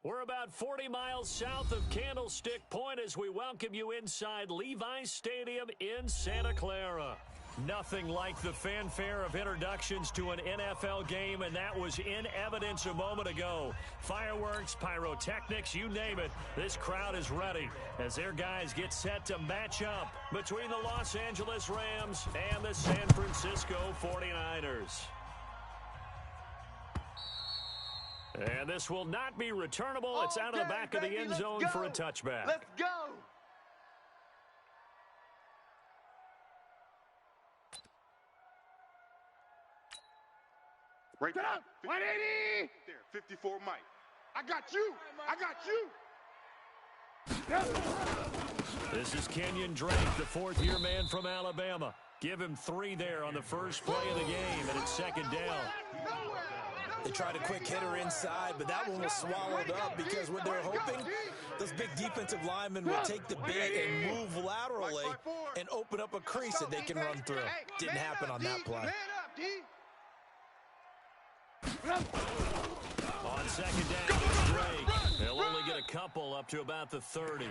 We're about 40 miles south of Candlestick Point as we welcome you inside Levi's Stadium in Santa Clara. Nothing like the fanfare of introductions to an NFL game, and that was in evidence a moment ago. Fireworks, pyrotechnics, you name it, this crowd is ready as their guys get set to match up between the Los Angeles Rams and the San Francisco 49ers. And this will not be returnable. It's out of the back of the end zone for a touchback. Let's go! Right there. 180! There, 54 Mike. I got you! I got you! This is Kenyon Drake, the fourth-year man from Alabama. Give him 3 there on the first play of the game, and it's second down. They tried a quick hitter inside, but that one was swallowed up because what they're hoping, those big defensive linemen will take the bait and move laterally and open up a crease that they can run through. Didn't happen on that play. On second down, it's Drake. They'll only get a couple up to about the 30.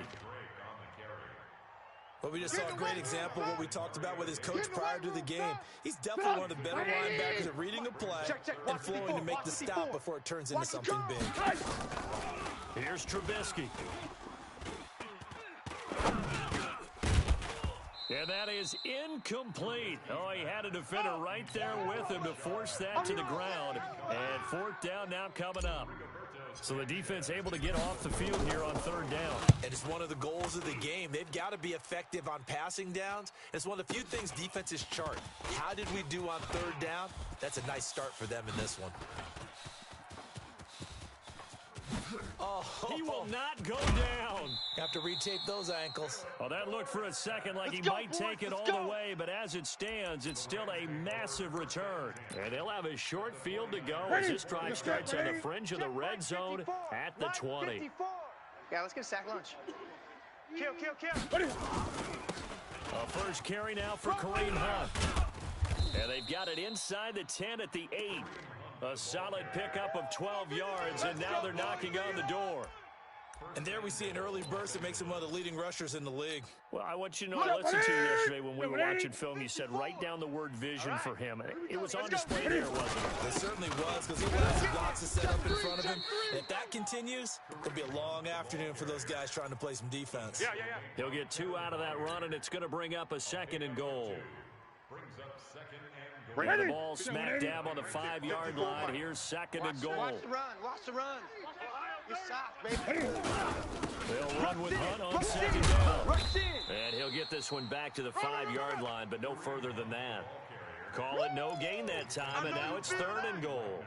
But we just saw a great example of what we talked about with his coach prior to the game. He's definitely one of the better linebackers at reading a play and flowing to make the stop before it turns into something big. Here's Trubisky. And that is incomplete. Oh, he had a defender right there with him to force that to the ground. And fourth down now coming up. So the defense able to get off the field here on third down. And it's one of the goals of the game. They've got to be effective on passing downs. It's one of the few things defenses chart. How did we do on third down? That's a nice start for them in this one. Oh, he will not go down. Have to retape those ankles. Well, that looked for a second like he might take it all the way, but as it stands, it's still a massive return. And he'll have a short field to go as this drive starts on the fringe of the red zone at the 20. Yeah, let's get a sack lunch. Kill. A first carry now for Kareem Hunt. And they've got it inside the 10 at the 8. A solid pickup of 12 yards, and now they're knocking on the door. And there we see an early burst that makes him one of the leading rushers in the league. Well, I want you to know, I listened to you yesterday when we were watching film. You said write down the word vision for him. It was on display there, wasn't it? It certainly was, because he has blocks to set up in front of him. And if that continues, it'll be a long afternoon for those guys trying to play some defense. Yeah. He'll get 2 out of that run, and it's going to bring up a second and goal. And the ball smack dab on the 5-yard line. Here's second and goal. Watch the run. You're soft, baby. They'll run with Hunt on second down. And he'll get this one back to the 5-yard line, but no further than that. Call it no gain that time, and now it's third and goal.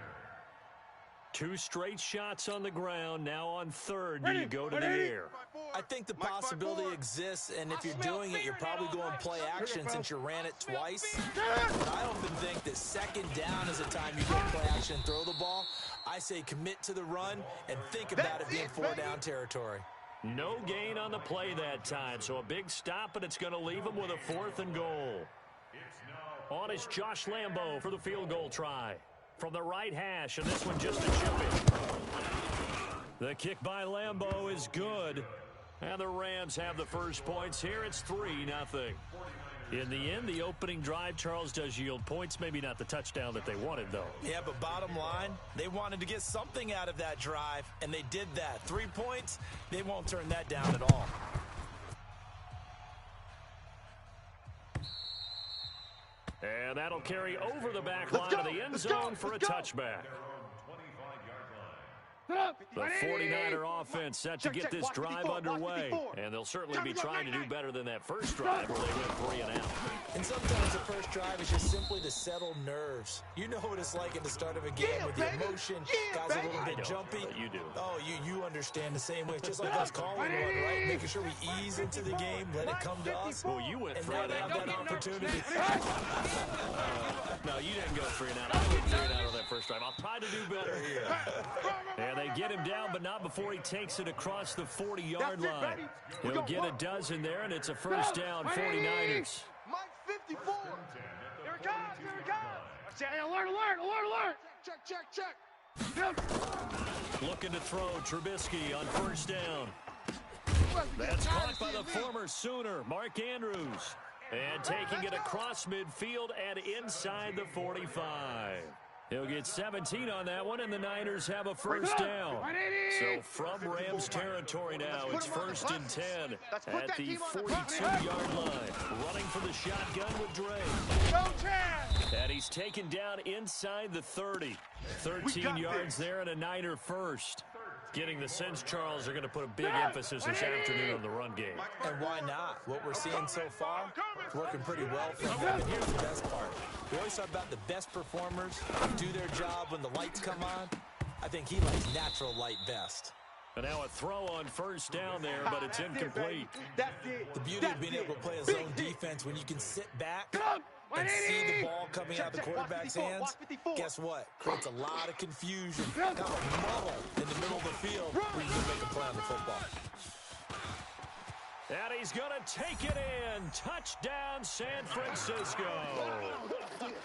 2 straight shots on the ground. Now on third, do you go to the air? I think the possibility exists, and if you're doing it, you're probably going play action since you ran it twice. But I often think that second down is a time you go play action and throw the ball. I say commit to the run and think about it being 4-down territory. No gain on the play that time, so a big stop, and it's going to leave him with a 4th and goal. On is Josh Lambo for the field goal try. From the right hash, and this one just a chip in. The kick by Lambo is good. And the Rams have the first points here. It's 3-0. In the end, the opening drive, Charles, does yield points. Maybe not the touchdown that they wanted, though. Yeah, but bottom line, they wanted to get something out of that drive, and they did that. 3 points, they won't turn that down at all. And that'll carry over the back line of the end zone for a touchback. The 49er offense set to get this drive underway, and they'll certainly be trying to do better than that first drive where they went 3 and out. And sometimes the first drive is just simply to settle nerves. You know what it's like at the start of a game with the emotion, guys a little bit jumpy. You do. Oh, you understand the same way. It's just like us calling one, right? Making sure we ease into the game, let it come to us. Well, you went 3 and out. Have that opportunity. No, you didn't go 3 and out. I went 3 and out on that first drive. I'll try to do better here. And they get him down, but not before he takes it across the 40-yard line. He'll get a dozen there, and it's a first down, 49ers. Mike 54. Here it comes. Alert! Check. Looking to throw Trubisky on first down. That's caught by the former Sooner, Mark Andrews. And taking it across midfield and inside the 45. He'll get 17 on that one, and the Niners have a first down. So from Rams territory now, it's 1st and 10 at the 42-yard line. Running for the shotgun with Dre. And he's taken down inside the 30. 13 yards there and a Niner first. Getting the sense, Charles, are going to put a big emphasis this afternoon on the run game. And why not? What we're seeing so far, it's working pretty well for them. And here's the best part. We always talk about the best performers do their job when the lights come on. I think he likes natural light best. And now a throw on first down there, but it's incomplete. The beauty of being able to play a zone defense when you can sit back and see the ball coming out of the quarterback's hands, guess what? Creates a lot of confusion. Got a muddle in the middle of the field where you can make a play on the football. And he's going to take it in. Touchdown, San Francisco.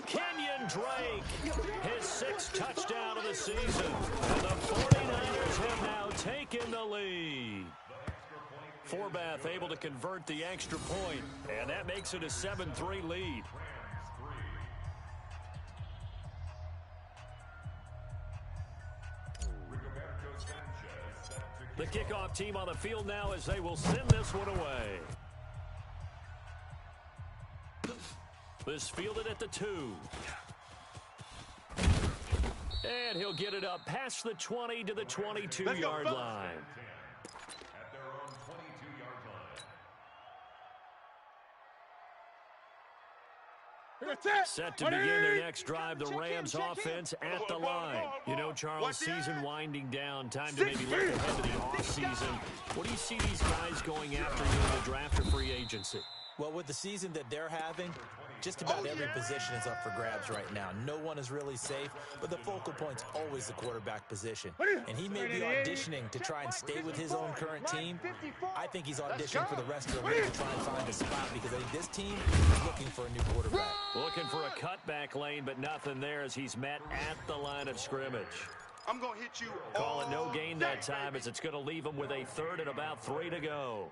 Kenyon Drake, his 6th touchdown of the season. And the 49ers have now taken the lead. Forbath able to convert the extra point, and that makes it a 7-3 lead. The kickoff team on the field now as they will send this one away. This fielded at the 2. And he'll get it up past the 20 to the 22-yard line. Set to begin their next drive, the Rams offense at the line. You know, Charles, season winding down, time to maybe look ahead to the offseason. What do you see these guys going after in the draft or free agency? Well, with the season that they're having, just about every position is up for grabs right now. No one is really safe, but the focal point's always the quarterback position. And he may be auditioning to try and stay with his own current team. I think he's auditioning for the rest of the league to try and find a spot because I think this team is looking for a new quarterback. Looking for a cutback lane, but nothing there as he's met at the line of scrimmage. I'm going to hit you. Call it no gain that time as it's going to leave him with a 3rd and about 3 to go.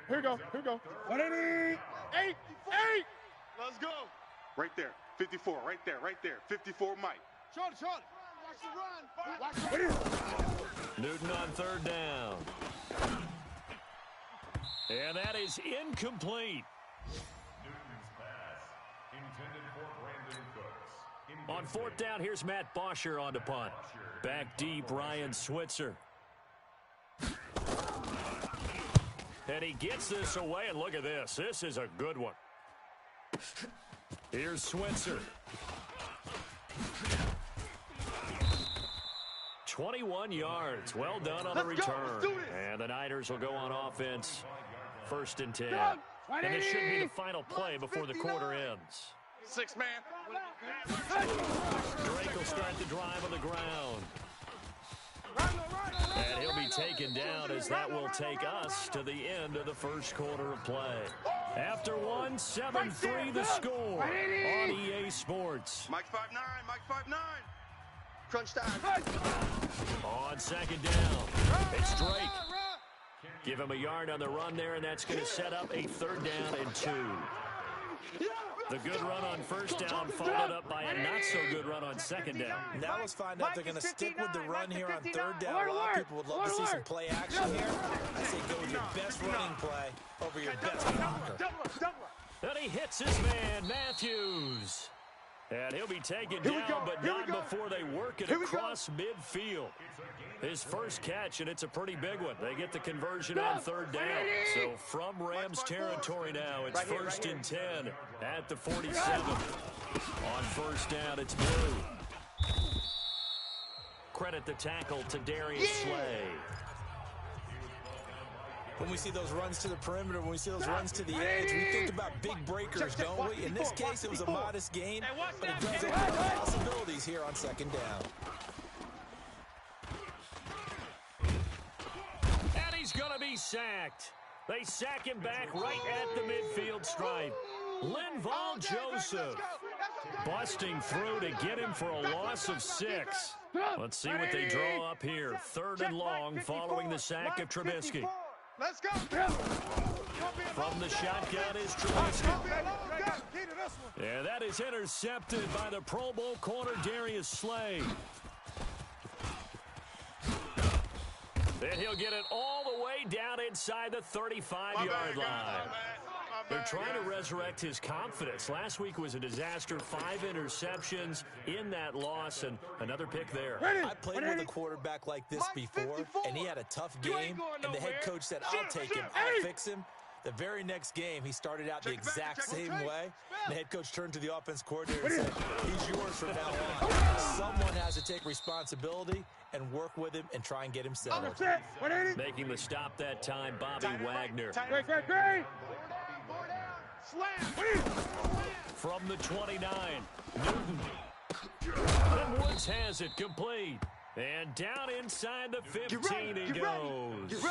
Here we go. 188. Let's go. Right there. 54. Right there. 54, Mike. Short. Watch the run. Newton on 3rd down. And that is incomplete. Newton's pass intended for Brandon Cooks. On 4th down, here's Matt Bosher on to punt. Back deep, Ryan Switzer. And he gets this away, and look at this. This is a good one. Here's Switzer. 21 yards. Well done on the return. And the Niners will go on offense. 1st and 10. And this should be the final play before the quarter ends. 6 man. Drake will start the drive on the ground. And he'll be taken down as that will take us to the end of the 1st quarter of play. After 1, 7-3 the score on EA Sports. Mike 5'9", Mike 5'9". Crunch time. On 2nd down, it's Drake. Give him a yard on the run there, and that's going to set up a 3rd down and 2. The good run on 1st down followed up by a not-so-good run on 2nd down. Now let's find out if they're going to stick with the run here on 3rd down. A lot of people would love to see some play action here. I say go with your best running play over your best blocker. And he hits his man, Matthews. And he'll be taken down, but not before they work it across midfield. His first catch, and it's a pretty big one. They get the conversion on 3rd down. So from Rams territory now, it's 1st and 10 at the 47. On 1st down, it's Blue. Credit the tackle to Darius Slay. When we see those runs to the perimeter, when we see those runs to the edge, we think about big breakers, don't we? In this case, it was a modest gain, but it does open up possibilities here on 2nd down. And he's going to be sacked. They sack him back right at the midfield stripe. Linval Joseph busting through to get him for a loss of 6. Let's see what they draw up here. 3rd and long following the sack of Trubisky. Let's go. From the shotgun is Trubisky. Yeah, that is intercepted by the Pro Bowl corner Darius Slay. Then he'll get it all the way down inside the 35-yard line. They're trying to resurrect his confidence. Last week was a disaster. 5 interceptions in that loss, and another pick there. I played with a quarterback like this before, and he had a tough game, and the head coach said, I'll take him, I'll fix him. The very next game, he started out the exact same way. The head coach turned to the offense coordinator and said, he's yours from now on. Someone has to take responsibility and work with him and try and get him settled. Making the stop that time, Bobby Wagner. From the 29, Newton. And Woods has it complete. And down inside the 15 he goes.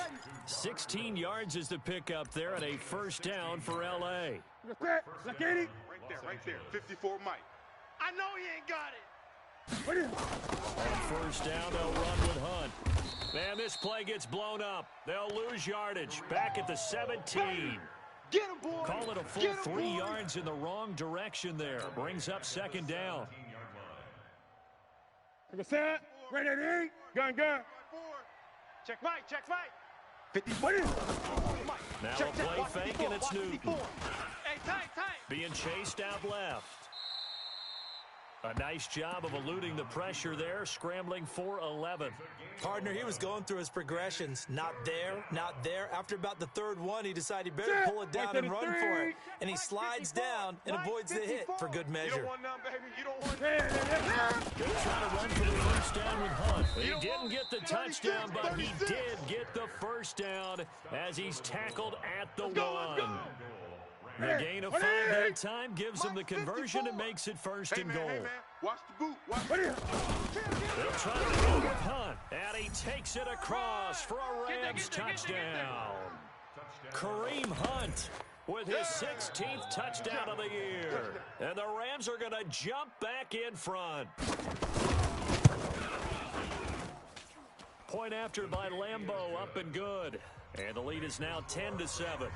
16 yards is the pickup there, and a first down for L.A. Right there. 54, Mike. I know he ain't got it. On first down, they'll run with Hunt. Man, this play gets blown up. They'll lose yardage. Back at the 17. Get him, boy. Call it a full 3 yards in the wrong direction there. Brings up 2nd down. Ready, gun. Check Mike. 54. Now a play fake, and it's Newton. Hey, tight. Being chased out left. A nice job of eluding the pressure there, scrambling for 11. Partner, he was going through his progressions. Not there. After about the 3rd one, he decided he better pull it down and run for it. And he slides down and avoids the hit for good measure. You don't want none, baby. You don't want They're trying to run for the first down with Hunt. He didn't get the touchdown, but he did get the first down as he's tackled at the 1. The gain of 5 that time gives him the conversion and makes it 1st and goal. Hey, man. Watch the boot. They'll try to go with Hunt, and he takes it across for a Rams touchdown. Kareem Hunt with his 16th touchdown of the year. And the Rams are going to jump back in front. Point after by Lambeau, up and good. And the lead is now 10-7.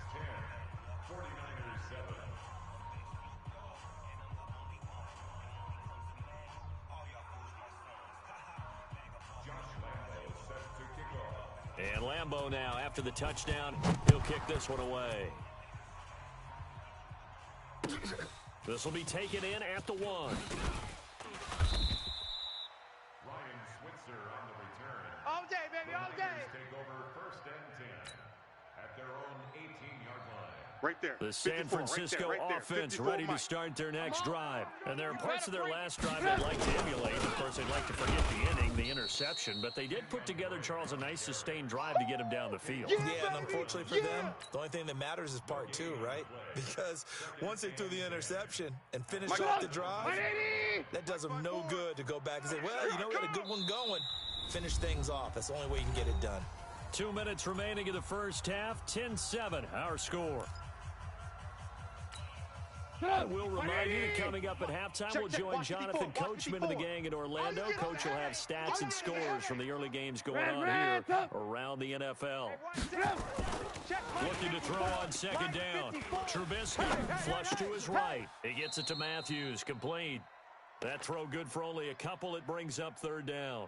And Lambeau now, after the touchdown, he'll kick this one away. This will be taken in at the 1. Ryan Switzer on the return. All day, baby, all day. Take over 1st and 10 at their own 18-yard line. Right there. The San 54, Francisco right there. offense 54, ready to Mike. start their next drive. And there are parts of their last drive they'd like to emulate. Of course, they'd like to forget the inning, the interception, but they did put together, Charles, a nice sustained drive to get him down the field. Yeah, and unfortunately for them, the only thing that matters is part 2, right? Because once they threw the interception and finished off the drive, that does them no good to go back and say, well, you know, we had a good one going. Finish things off. That's the only way you can get it done. 2 minutes remaining in the first half. 10-7, our score. I will remind you that coming up at halftime, we'll join Jonathan Coachman and the gang in Orlando. Coach will have stats and scores from the early games going on here around the NFL. Looking to throw on 2nd down. Trubisky, flush to his right. He gets it to Matthews, complete. That throw good for only a couple. It brings up 3rd down.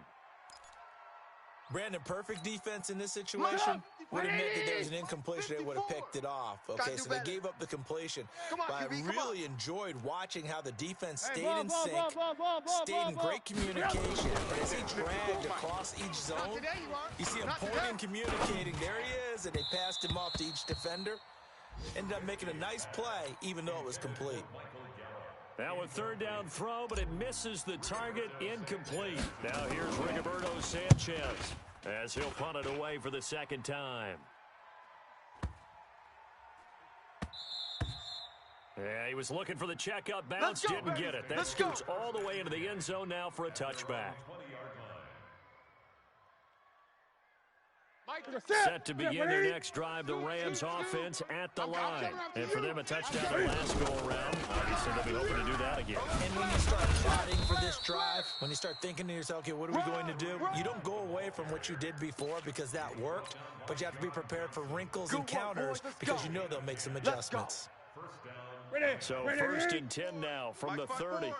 Brandon, perfect defense in this situation would have meant that there was an incompletion. They would have picked it off. Okay, so they gave up the completion. But I really enjoyed watching how the defense stayed in sync, stayed in great communication. And as he dragged across each zone, you see him pointing, communicating. There he is, and they passed him off to each defender. Ended up making a nice play, even though it was complete. Now a 3rd down throw, but it misses the target, incomplete. Now here's Rigoberto Sanchez as he'll punt it away for the 2nd time. Yeah, he was looking for the checkup bounce, didn't get it. That scoots all the way into the end zone now for a touchback. Set to begin their next drive, the Rams offense at the line. And for them, a touchdown the last go-around. Obviously, they'll be hoping to do that again. And when you start plotting for this drive, when you start thinking to yourself, okay, what are we going to do? You don't go away from what you did before because that worked, but you have to be prepared for wrinkles and counters because you know they'll make some adjustments. So 1st and 10 now from the 30.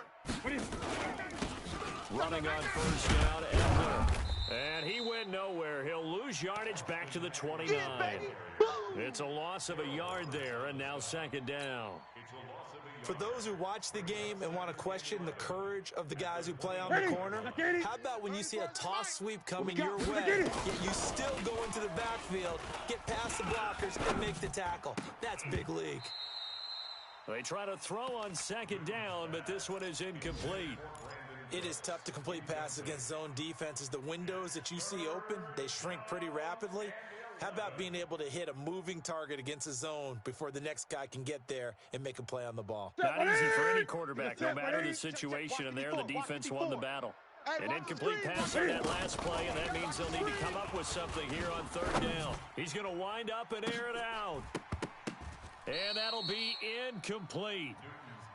Running on first down, Edler. And he went nowhere. He'll lose yardage back to the 29. It's a loss of a yard there, and now 2nd down. For those who watch the game and want to question the courage of the guys who play on the corner, how about when you see a toss sweep coming your way, yet you still go into the backfield, get past the blockers, and make the tackle? That's big league. They try to throw on 2nd down, but this one is incomplete. It is tough to complete passes against zone defenses. The windows that you see open, they shrink pretty rapidly. How about being able to hit a moving target against a zone before the next guy can get there and make a play on the ball? Not easy for any quarterback, no matter the situation, and there the defense won the battle. An incomplete pass on that last play, and that means they'll need to come up with something here on 3rd down. He's going to wind up and air it out. And that'll be incomplete.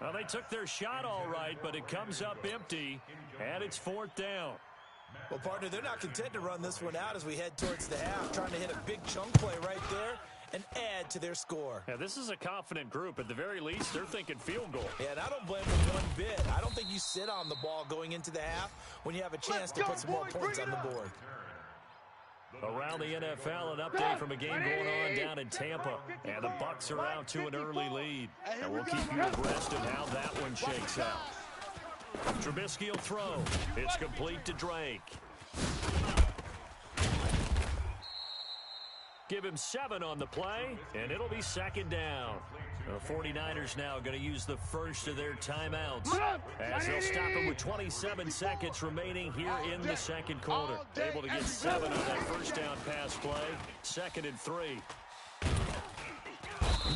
Well, they took their shot all right, but it comes up empty, and it's 4th down. Well, partner, they're not content to run this one out as we head towards the half, trying to hit a big chunk play right there and add to their score. Yeah, this is a confident group. At the very least, they're thinking field goal. Yeah, and I don't blame them one bit. I don't think you sit on the ball going into the half when you have a chance to put some more points on the board. Around the NFL, an update from a game going on down in Tampa. And the Bucs are out to an early lead. And we'll keep you abreast of how that one shakes out. Trubisky will throw. It's complete to Drake. Give him 7 on the play, and it'll be 2nd down. The 49ers now going to use the first of their timeouts as they'll stop him with 27 seconds remaining here in the 2nd quarter. Able to get 7 on that first down pass play. 2nd and 3.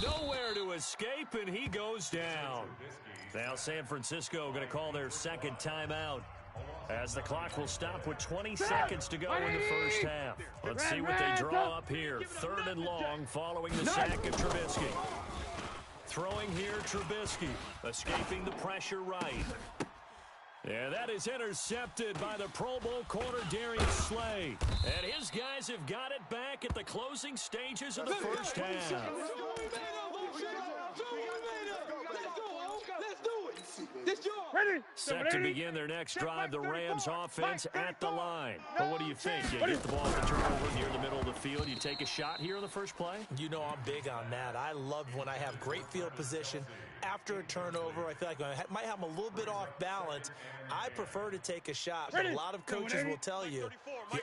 Nowhere to escape, and he goes down. Now San Francisco going to call their 2nd timeout as the clock will stop with 20 seconds to go in the first half. Let's see what they draw up here. 3rd and long following the sack of Trubisky. Throwing here, Trubisky, escaping the pressure right. Yeah, that is intercepted by the Pro Bowl corner, Darius Slay. And his guys have got it back at the closing stages of the first half. Set to begin their next drive, the Rams offense at the line. But what do you think? You get the ball at the turnover near the middle of the field. You take a shot here in the first play? You know I'm big on that. I love when I have great field position. After a turnover, I feel like I might have them a little bit off balance. I prefer to take a shot, but a lot of coaches will tell you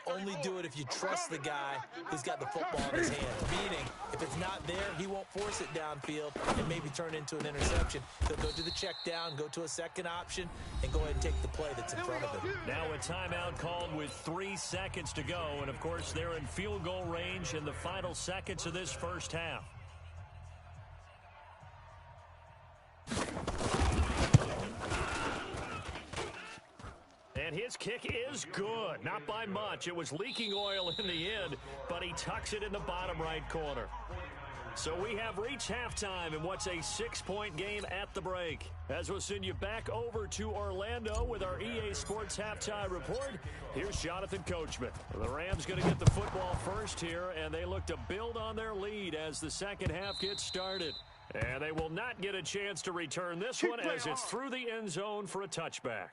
only do it if you trust the guy who's got the football in his hand. Meaning, if it's not there, he won't force it downfield and maybe turn into an interception. He'll go to the check down, go to a second option, and go ahead and take the play that's in front of him. Now a timeout called with 3 seconds to go, and of course they're in field goal range in the final seconds of this first half. And his kick is good. Not by much. It was leaking oil in the end, but he tucks it in the bottom right corner. So we have reached halftime in what's a 6-point game at the break. As we'll send you back over to Orlando with our EA Sports Halftime Report, here's Jonathan Coachman. The Rams going to get the football first here, and they look to build on their lead as the second half gets started. And they will not get a chance to return this one as it's through the end zone for a touchback.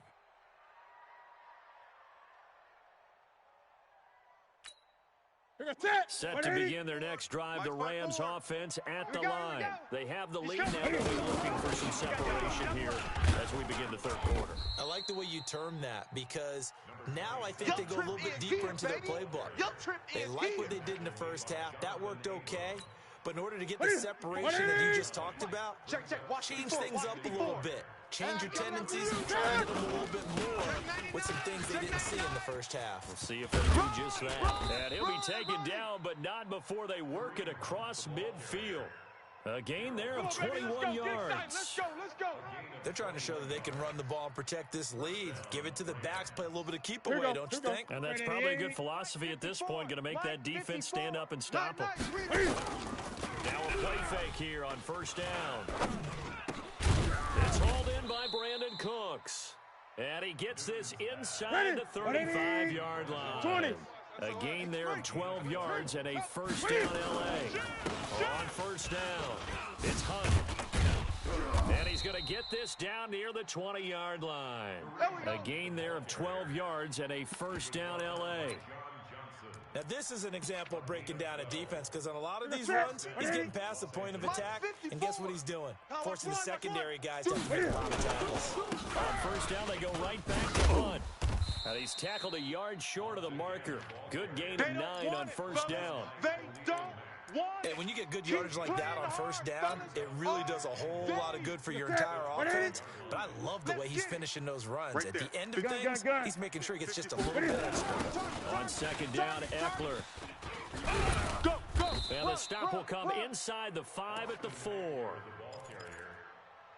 Set to begin their next drive, the Rams offense at the line. They have the lead now. They'll be looking for some separation here as we begin the third quarter. I like the way you term that because now I think they go a little bit deeper into their playbook. They like what they did in the first half. That worked okay. But in order to get the separation that you just talked about, change things up a little bit. Change your tendencies and try to get them a little bit more with some things they didn't see in the first half. We'll see if they do just that. And he'll be taken down, but not before they work it across midfield. A gain there Come of on, baby, 21 let's go. yards. Let's go. Let's go. They're trying to show that they can run the ball and protect this lead. Give it to the backs, play a little bit of keep away, don't you think? And that's probably a good philosophy at this point. Going to make that defense stand up and stop them. Now a play fake here on first down. It's hauled in by Brandon Cooks. And he gets this inside the 35-yard line. A gain there of 12 yards and a first down L.A. On first down, it's Hunt. And he's going to get this down near the 20-yard line. A gain there of 12 yards and a first down L.A. Now, this is an example of breaking down a defense because on a lot of these runs, he's getting past the point of attack, and guess what he's doing? Forcing the secondary guys to have to make a lot of tackles. On first down, they go right back to Hunt. And he's tackled a yard short of the marker. Good gain of 9 on first down. They don't want And when you get good yardage like that on first down, it really does a whole lot of good for your entire offense. But I love the way he's finishing those runs. At the end of things, he's making sure he gets just a little bit extra. On second down, Eckler. Go, go. And the stop will come inside the 5 at the 4.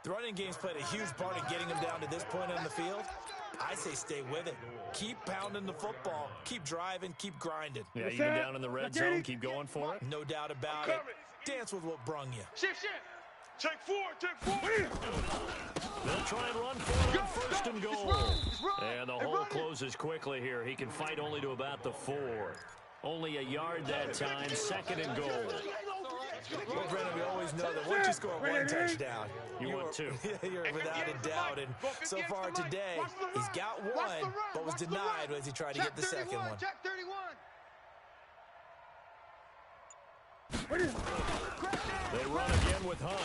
The running game's played a huge part in getting him down to this point on the field. I say stay with it. Keep pounding the football. Keep driving. Keep grinding. Yeah, even down in the red zone, keep going for it. No doubt about it. Dance with what brung you. Shift. Check 4. They'll try and run for it on first and goal. And the hole closes quickly here. He can fight only to about the 4. Only a yard that time. Second and goal. Well, Brennan, we always know that once you score one touchdown, You want two. You're without a doubt. And so far today, he's got one, but was denied as he tried to get the second one. Check 31. They run again with Hunt.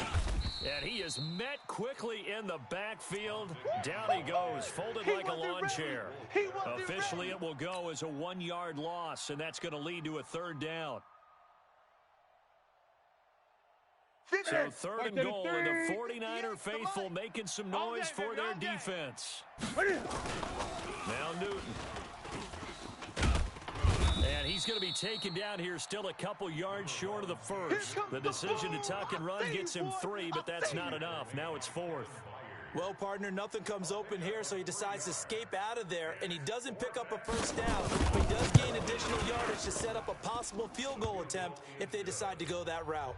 And he is met quickly in the backfield. Down he goes, folded like a lawn chair. Officially, it will go as a 1-yard loss, and that's going to lead to a third down. So third and goal, and the 49er faithful making some noise for their defense. Now Newton. And he's going to be taken down here still a couple yards short of the first. The decision to tuck and run gets him 3, but that's not enough. Now it's 4th. Well, partner, nothing comes open here, so he decides to escape out of there, and he doesn't pick up a first down, but he does gain additional yardage to set up a possible field goal attempt if they decide to go that route.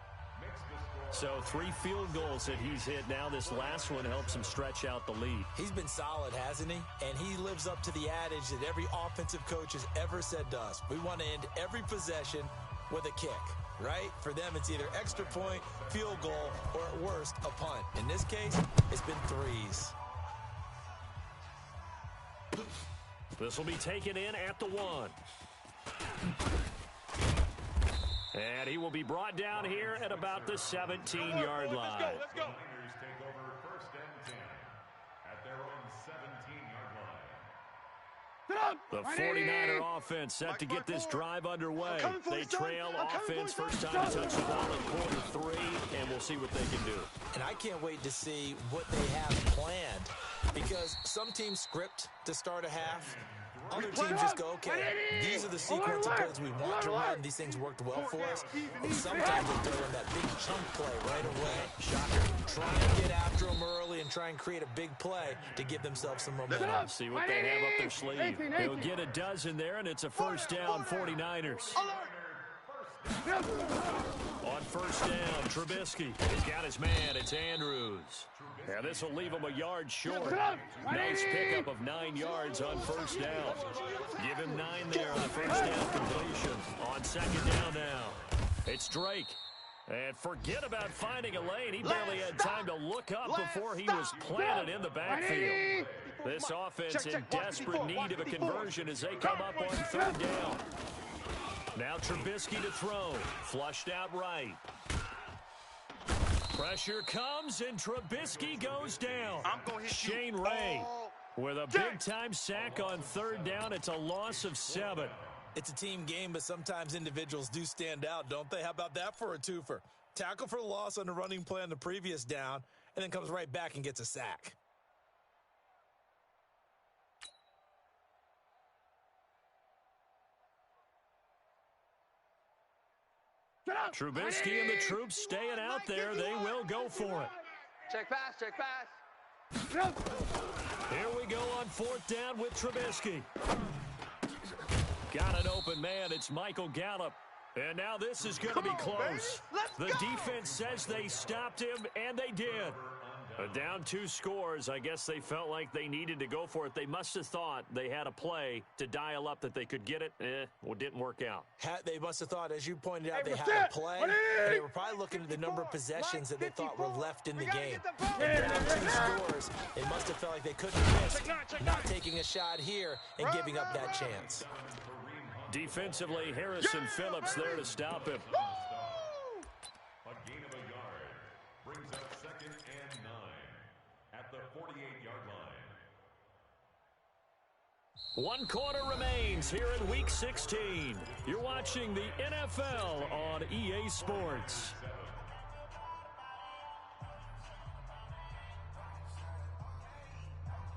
So 3 field goals that he's hit now. This last one helps him stretch out the lead. He's been solid, hasn't he? And he lives up to the adage that every offensive coach has ever said to us. We want to end every possession with a kick, right? For them, it's either extra point, field goal, or at worst, a punt. In this case, it's been 3s. This will be taken in at the 1. And he will be brought down here at about the 17-yard line. Let's go. Take over first and 10 at their own 17-yard line. The 49er offense set to get this drive underway. They trail offense first time to touch the ball in quarter 3, and we'll see what they can do. And I can't wait to see what they have planned, because some teams script to start a half. Other teams just go, okay, these are the sequence of plays we want to run. These things worked well for us. And sometimes they throw in that big chunk play right away. Shocker. Try and get after them early and try and create a big play to give themselves some momentum. See what they have up their sleeve. They'll get a dozen there, and it's a first down, 49ers. On first down, Trubisky. He's got his man. It's Andrews. Yeah, this will leave him a yard short. Nice pickup of 9 yards on first down. Give him 9 there on the first down completion. On second down now, it's Drake. And forget about finding a lane. He barely had time to look up before he was planted in the backfield. This offense in desperate need of a conversion as they come up on third down. Now Trubisky to throw. Flushed out right. Pressure comes, and Trubisky goes down. Shane Ray with a big-time sack on third down. It's a loss of 7. It's a team game, but sometimes individuals do stand out, don't they? How about that for a twofer? Tackle for loss on the running play on the previous down, and then comes right back and gets a sack. Trubisky and the troops staying out there. They will go for it. Check pass, check pass. Here we go on 4th down with Trubisky. Got an open man. It's Michael Gallup. And now this is going to be close. The defense says they stopped him, and they did. Down 2 scores. I guess they felt like they needed to go for it. They must have thought they had a play to dial up that they could get it. Well, it didn't work out. They must have thought, as you pointed out, they had a play. And they were probably looking at the number of possessions that they thought were left in the game. And down 2 scores, they must have felt like they couldn't risk not taking a shot here and giving up that chance. Defensively, Harrison Phillips there to stop him. A gain of a yard brings up 2nd and 9 at the 48-yard line. 1 quarter remains here in Week 16. You're watching the NFL on EA Sports.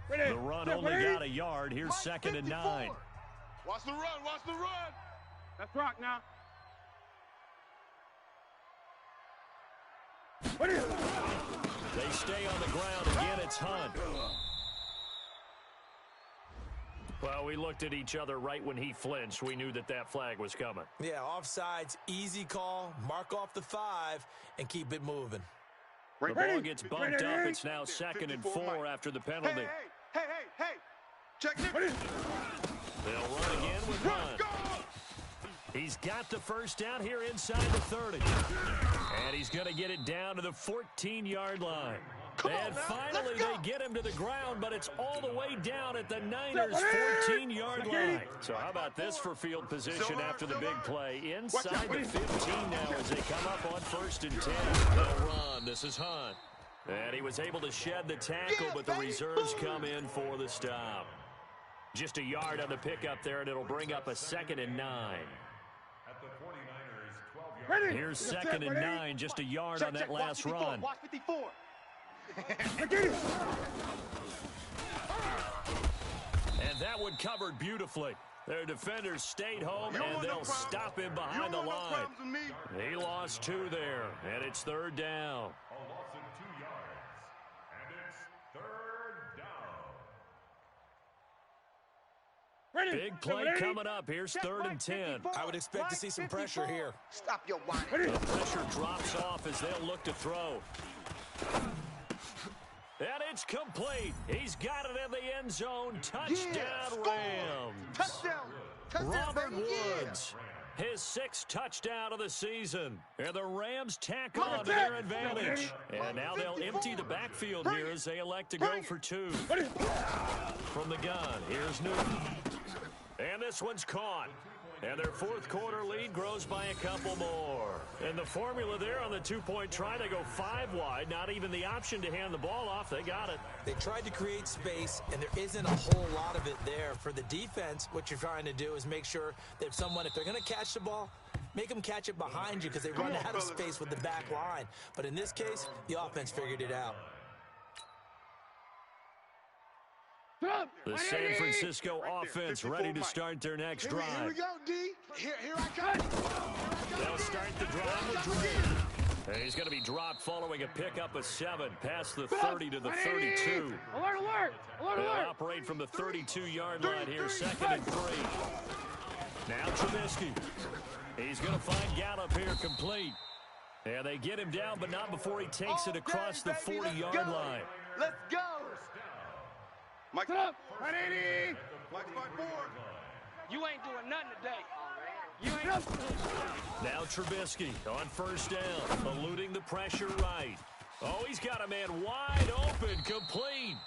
The run only got a yard. Here's 2nd and 9. Watch the run, watch the run. Let's rock now. They stay on the ground. Again, it's Hunt. Well, we looked at each other right when he flinched. We knew that that flag was coming. Yeah, offsides, easy call, mark off the 5, and keep it moving. The ball gets bumped up. It's now 2nd and 4 after the penalty. Hey. Check it. They'll run again with Hunt. He's got the first down here inside the 30. And he's going to get it down to the 14-yard line. And finally, they get him to the ground, but it's all the way down at the Niners' 14-yard line. So how about this for field position after the big play? Inside the 15 now as they come up on 1st and 10. They'll run. This is Hunt. And he was able to shed the tackle, but the reserves come in for the stop. Just a yard on the pickup there, and it'll bring up a 2nd and 9. At the 49ers' 12-yard line. Here's 2nd and 9, just a yard on that last run. Watch 54. And that one covered beautifully. Their defenders stayed home, and they'll stop him behind the line. He lost 2 there, and it's 3rd down. A loss of 2 yards. And it's 3rd down. Big play coming up. Here's 3rd and 10. I would expect to see some pressure here. Stop your whining. The pressure drops off as they'll look to throw. And it's complete. He's got it in the end zone. Touchdown, Rams. Touchdown, Robert baby. Woods, his 6th touchdown of the season. And the Rams tack on to their advantage. And now they'll empty the backfield here as they elect to go for 2. From the gun, here's Newton. And this one's caught. And their 4th quarter lead grows by a couple more. And the formula there on the 2-point try, they go 5 wide. Not even the option to hand the ball off. They got it. They tried to create space, and there isn't a whole lot of it there. For the defense, what you're trying to do is make sure that if they're going to catch the ball, make them catch it behind you because they run out of space with the back line. But in this case, the offense figured it out. The San Francisco offense ready to start their next drive. Here we go, D. Here I come. They'll start the drive with Drake. And he's going to be dropped following a pickup of 7 past the 30 to the 32. Alert. They'll operate from the 32-yard line here, 2nd and 3. Now Trubisky. He's going to find Gallup here complete. And they get him down, but not before he takes it across the 40-yard line. Let's go. Mike Up. 180. Mike 5-4. You ain't doing nothing today. You ain't. Now Trubisky on 1st down, eluding the pressure right. Oh, he's got a man wide open, complete.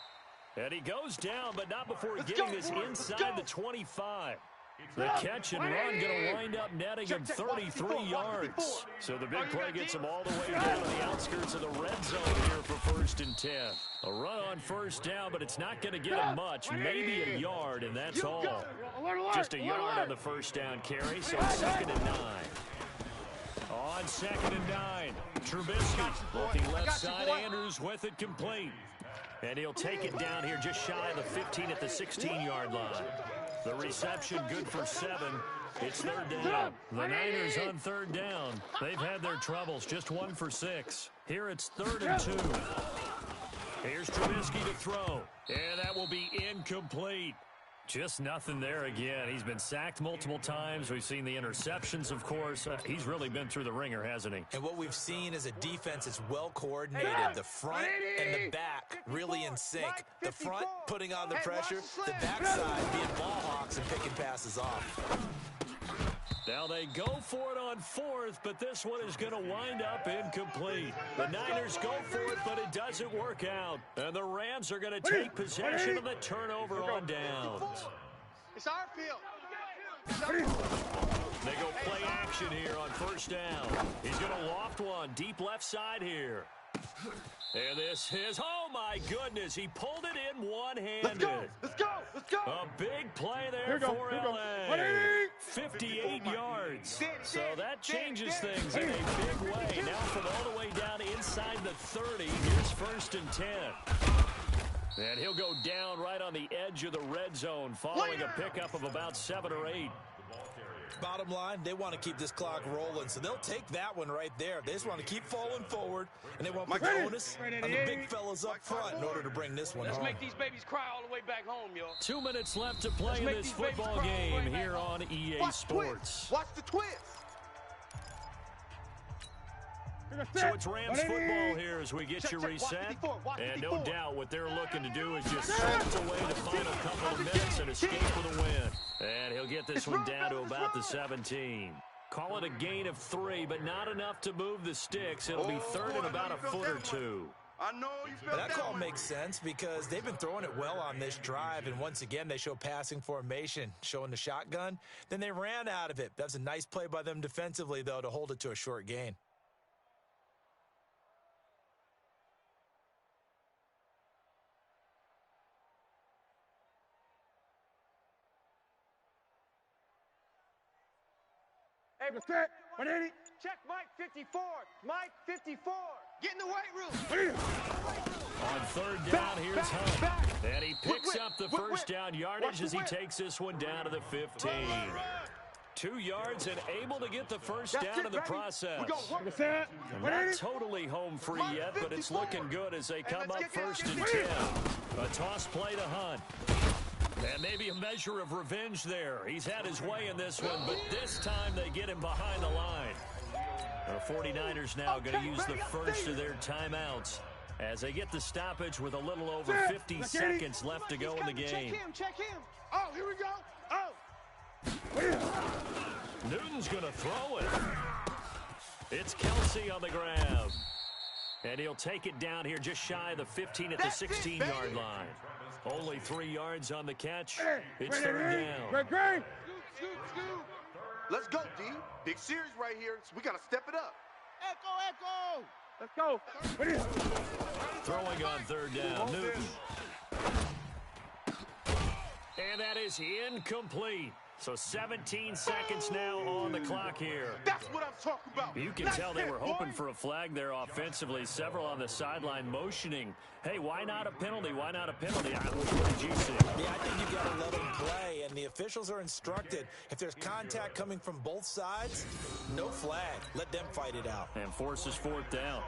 And he goes down, but not before getting this inside the 25. The catch and run going to wind up netting him 33 yards. So the big play gets him all the way down to the outskirts of the red zone here for 1st and 10. A run on 1st down, but it's not going to get him much, maybe a yard, and that's all. Just a yard on the 1st down carry, so 2nd and 9. On 2nd and 9, Trubisky looking left side, Andrews with it complete. And he'll take it down here just shy of the 15 at the 16-yard line. The reception good for 7, It's third down. The Niners on third down. They've had their troubles, just 1 for 6. Here it's 3rd and 2. Here's Trubisky to throw, and that will be incomplete. Just nothing there again. He's been sacked multiple times. We've seen the interceptions, of course. He's really been through the ringer, hasn't he? And what we've seen is a defense that's well coordinated. The front and the back really in sync. The front putting on the pressure, the backside being ball hawks and picking passes off. Now they go for it on 4th, but this one is going to wind up incomplete. The Niners go for it, but it doesn't work out. And the Rams are going to take possession of the turnover on downs. It's our field. They go play action here on 1st down. He's going to loft one deep left side here. And this is, oh my goodness, he pulled it in one-handed. Let's go. A big play there for LA. 58 yards. So that changes things in a big way. Now from all the way down inside the 30, here's 1st and 10. And he'll go down right on the edge of the red zone following a pickup of about 7 or 8. Bottom line, they want to keep this clock rolling, so they'll take that one right there. They just want to keep falling forward, and they want to put the onus on the big fellas up front in order to bring this one home. Let's make these babies cry all the way back home, y'all. 2 minutes left to play in this football game here on EA Sports. Watch the twist. So it's Rams football here as we get you reset. And no doubt what they're looking to do is just salt away the final couple of minutes and escape with a win. And he'll get this one down to about the 17. Call it a gain of 3, but not enough to move the sticks. It'll be 3rd and about a foot or 2. I know you felt That call makes sense because they've been throwing it well on this drive, and once again they show passing formation, showing the shotgun. Then they ran out of it. That's a nice play by them defensively, though, to hold it to a short gain. Hey, set. 180. Check Mike 54. Mike 54. Get in the weight room. On 3rd down, here's Hunt. And he picks up the first down yardage as he takes this one down to the 15. 2 yards and able to get the first down in the process. Not totally home free yet, but it's looking good as they come up 1st and 10. A toss play to Hunt. And maybe a measure of revenge there. He's had his way in this one, but this time they get him behind the line. The 49ers now going to use the first of their timeouts as they get the stoppage with a little over 50 seconds left to go in the game. Check him. Oh, here we go. Oh. Newton's going to throw it. It's Kelsey on the grab. And he'll take it down here just shy of the 15 at the 16-yard line. Only 3 yards on the catch. It's 3rd down. Great. Scoot. Let's go, D. Big series right here. So we got to step it up. Echo. Let's go. Throwing on 3rd down, Newton. And that is incomplete. So 17 seconds now on the clock here. That's what I'm talking about. You can tell they were hoping for a flag there offensively. Several on the sideline motioning. Hey, why not a penalty? Why not a penalty? What did you see? Yeah, I think you got to let them play, and the officials are instructed. If there's contact coming from both sides, no flag. Let them fight it out. And forces 4th down.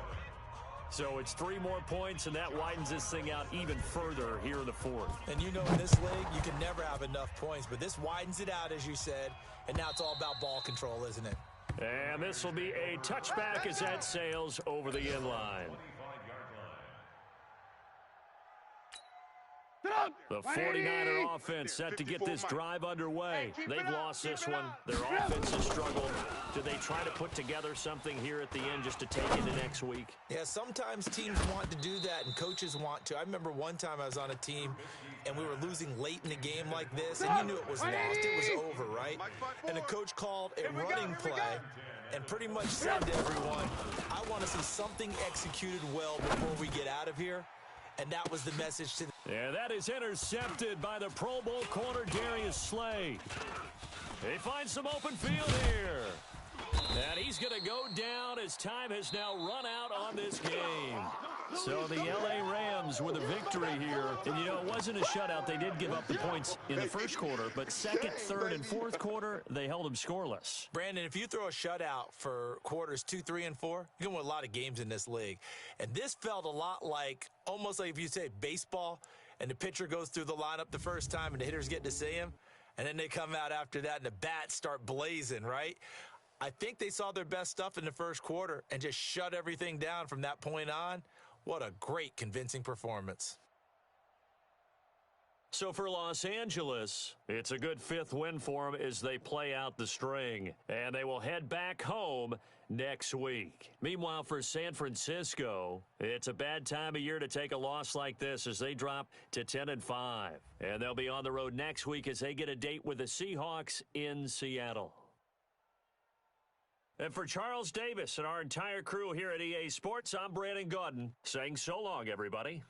So it's 3 more points, and that widens this thing out even further here in the 4th. And you know in this league, you can never have enough points, but this widens it out, as you said, and now it's all about ball control, isn't it? And this will be a touchback as that sails over the end line. The 49er offense set to get this drive underway. They've lost this one. Their offense has struggled. Do they try to put together something here at the end just to take into next week? Yeah, sometimes teams want to do that and coaches want to. I remember one time I was on a team and we were losing late in a game like this, and you knew it was lost. It was over, right? And the coach called a running play and pretty much said to everyone, I want to see something executed well before we get out of here. And that was the message to them. Yeah, that is intercepted by the Pro Bowl corner, Darius Slay. They find some open field here. And he He's going to go down as time has now run out on this game. So the L.A. Rams with a victory here. And, you know, it wasn't a shutout. They did give up the points in the first quarter, but second, third, and fourth quarter, they held them scoreless. Brandon, if you throw a shutout for quarters 2, 3, and 4, you can win a lot of games in this league. And this felt a lot like, almost like if you say baseball, and the pitcher goes through the lineup the first time and the hitters get to see him, and then they come out after that and the bats start blazing, right? I think they saw their best stuff in the first quarter and just shut everything down from that point on. What a great, convincing performance. So for Los Angeles, it's a good fifth win for them as they play out the string. And they will head back home next week. Meanwhile, for San Francisco, it's a bad time of year to take a loss like this as they drop to 10-5. And they'll be on the road next week as they get a date with the Seahawks in Seattle. And for Charles Davis and our entire crew here at EA Sports, I'm Brandon Gaudin saying so long, everybody.